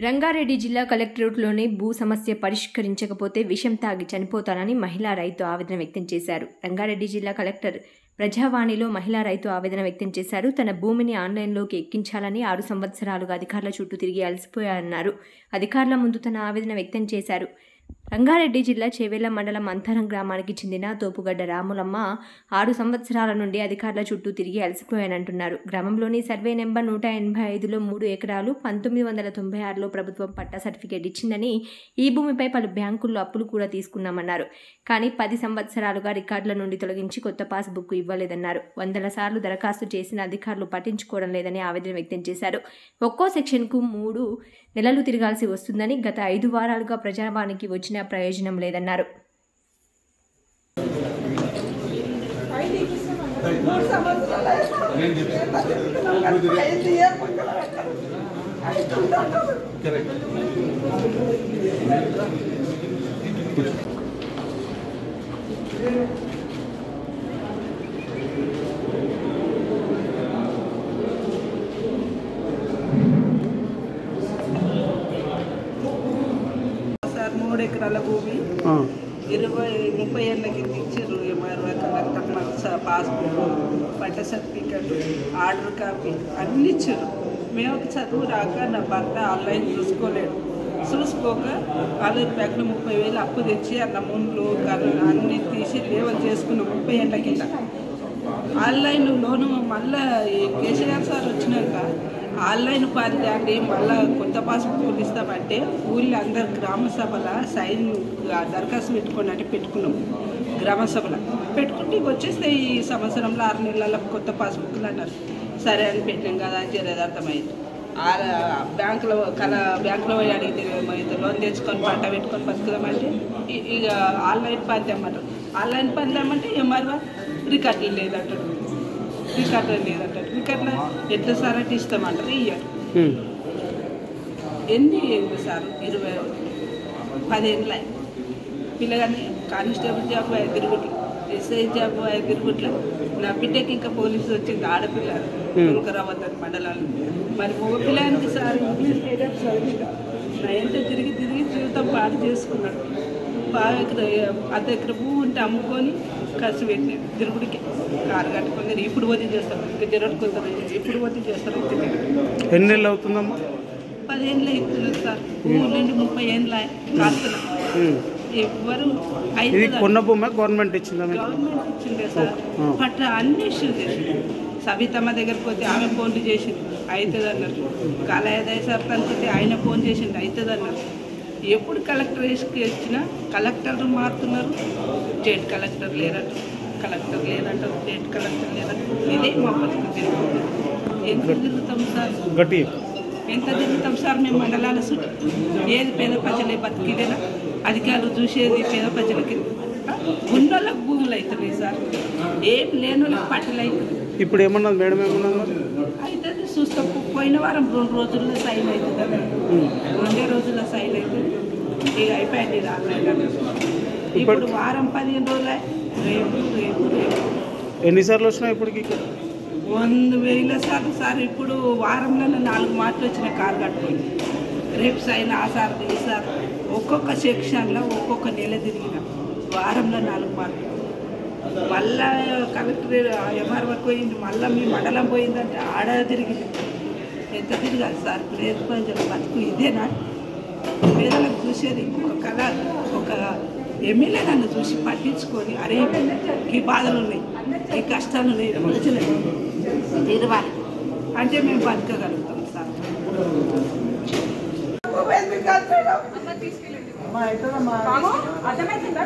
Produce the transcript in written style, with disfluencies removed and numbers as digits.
రంగారెడ్డి జిల్లా కలెక్టరేట్లోని భూ సమస్య పరిష్కరించకపోతే విషం తాగి చనిపోతానని మహిళా రైతు ఆవేదన వ్యక్తం చేశారు. రంగారెడ్డి జిల్లా కలెక్టర్ ప్రజావాణిలో మహిళా రైతు ఆవేదన వ్యక్తం చేశారు. తన భూమిని ఆన్లైన్లోకి ఎక్కించాలని 6 సంవత్సరాలుగా అధికారుల చుట్టూ తిరిగి అలసిపోయారన్నారు. అధికారుల ముందు తన ఆవేదన వ్యక్తం చేశారు. రంగారెడ్డి జిల్లా చేవెళ్ల మండలం అంతరం గ్రామానికి చెందిన తోపుగడ్డ రాములమ్మ 6 సంవత్సరాల నుండి అధికారుల చుట్టూ తిరిగి అలసిపోయానంటున్నారు. గ్రామంలోని సర్వే నెంబర్ 185లో 3 ఎకరాలు 1996లో ప్రభుత్వం పట్టా సర్టిఫికేట్ ఇచ్చిందని, ఈ భూమిపై పలు బ్యాంకుల్లో అప్పులు కూడా తీసుకున్నామన్నారు. కానీ 10 సంవత్సరాలుగా రికార్డుల నుండి తొలగించి కొత్త పాస్ బుక్ ఇవ్వలేదన్నారు. వందల సార్లు దరఖాస్తు చేసిన అధికారులు పట్టించుకోవడం లేదని ఆవేదన వ్యక్తం చేశారు. ఒక్కో సెక్షన్కు 3 నెలలు తిరగాల్సి వస్తుందని, గత 5 వారాలుగా ప్రజావానికి వచ్చిన ప్రయోజనం లేదన్నారు. సార్ 3 ఎకరాల భూమి 30 ఏళ్ళ కింద ఇచ్చారు. కలెక్టర్ పాస్బుక్, పట్ట సర్టిఫికెట్, ఆర్డర్ కాపీ అన్నీ ఇచ్చారు. మేము చదువు రాక నా భర్త ఆన్లైన్ చూసుకోక ఆలూరు బ్యాంకులో 30,000 అప్పు తెచ్చి అన్న ముండ్లు అన్నీ తీసి లేవల్ చేసుకున్నాం 30 ఏళ్ళ కింద. ఆన్లైన్ లోను మళ్ళీ కేసీఆర్ సార్ వచ్చినాక ఆన్లైన్ పారిదాండి మళ్ళీ కొత్త పాస్బుక్ ఇస్తామంటే ఊళ్ళో అందరు గ్రామ సభల సైన్ దరఖాస్తు పెట్టుకోండి అంటే పెట్టుకున్నాం. గ్రామ సభలో పెట్టుకుంటే వచ్చేస్తే ఈ సంవత్సరంలో 6 నెలల కొత్త పాస్బుక్లు అన్నారు. సరే అని పెట్టినాం కదా అని చెప్పేది అర్థమైంది. బ్యాంకులో పోయి అడిగితే లోన్ తెచ్చుకొని పంట పెట్టుకొని బతుకుదామంటే ఇక ఆన్లైన్ పని తెమ్మంటారు. ఆన్లైన్ పని తెమ్మంటే ఎంఆర్ఓ రికార్డులు లేదంటారు. రికార్డులు ఎట్లా సార్ అంటే ఇస్తామంటారు. ఇయ్యారు ఎన్ని సార్ 10 ఏళ్ళ పిల్లగాని కానిస్టేబుల్ జాబ్ 5 గుట్లు, ఎస్ఐ జాబ్ 5 గుట్లు. నా బిడ్డకి ఇంకా పోలీసు వచ్చింది ఆడపిల్ల రావద్దని మండలాలు. మరి మగ పిల్లానికి సార్ ఇంగ్లీష్ మీడియం చదివిందా నా ఎంత తిరిగి జీవితం పాటు చేసుకున్నాడు. బాగా అర్ధ ఎకర పువ్వు ఉంటే అమ్ముకొని ఖర్చు పెట్టినాడు. తిరుగుడికి కారు కట్టుకుని ఇప్పుడు పోతే చేస్తారు. ఇంకా జరగకుంటారు ఇప్పుడు పోతే చేస్తారు. ఎన్ని నెలలు అవుతుందమ్మా? 10 ఏళ్ళు అవుతున్నారు సార్. పువ్వు నుండి 30 ఏళ్ళ కాస్తున్నా. ఎవరు కొన్న భూమి గవర్నమెంట్ ఇచ్చిందా? గవర్నమెంట్ ఇచ్చిందే సార్. పట్ట అన్ని ఇష్యూస్ సవితమ్మ దగ్గరికి పోతే ఆమె ఫోన్లు చేసింది అవుతుంది అన్నారు. కాలయాదాయ సార్ అనుకుంటే ఆయన ఫోన్ చేసింది అవుతుంది అన్నారు. ఎప్పుడు కలెక్టర్ వచ్చినా కలెక్టర్లు మారుతున్నారు. స్టేట్ కలెక్టర్ లేరంటారు, కలెక్టర్ లేదంటారు, స్టేట్ కలెక్టర్ లేదంటారు. ఇదే మా బతుకు తిరుగుతుంది. ఎంత తిరుగుతాం సార్? ఎంత తిరుగుతాం సార్ మేము మండలాల చుట్టూ? ఏది పేద ప్రజలే బతికిదేనా? అధికారులు చూసేది పేద ప్రజలకి. గుండెలకు భూములు అవుతున్నాయి సార్. ఏం లేని వాళ్ళకి పట్టలు అవుతుంది. ఇప్పుడు ఏమన్నది మేడం? ఏమన్నా అయితే చూస్తాం. పోయిన వారం 2 రోజుల్లో సైన్ అవుతుంది కదా, 2 రోజుల్లో సైన్ అవుతుంది. ఇక అయిపోయింది. ఇప్పుడు వారం 15 రోజులే. రేపు ఎన్నిసార్లు వచ్చినా ఇప్పటికి? 100,000 సార్లు సార్. ఇప్పుడు వారంలో 4 మాటలు వచ్చిన కారు కట్టుకుంది. రేపు సైన్ ఆ సార్ ఈ సార్ ఒక్కొక్క సెక్షన్లో ఒక్కొక్క నెల తిరిగిన వారంలో 4 మాటలు. మళ్ళా కలెక్టర్ ఎంఆర్ఓకి పోయింది, మళ్ళీ మీ మండలం పోయిందంటే ఆడ తిరిగింది. ఎంత తిరగాలి సార్? పేద ప్రజల బతుకు ఇదేనా? పేదలకు చూసేది ఒక కళ. ఒక ఎమ్మెల్యే నన్ను చూసి పట్టించుకొని అరే ఈ బాధలు ఉన్నాయి, ఈ కష్టాలు ఉన్నాయి, ప్రజలు తీరవాలి అంటే మేము బతకగలుగుతాం సార్. అర్థమవుతుందా?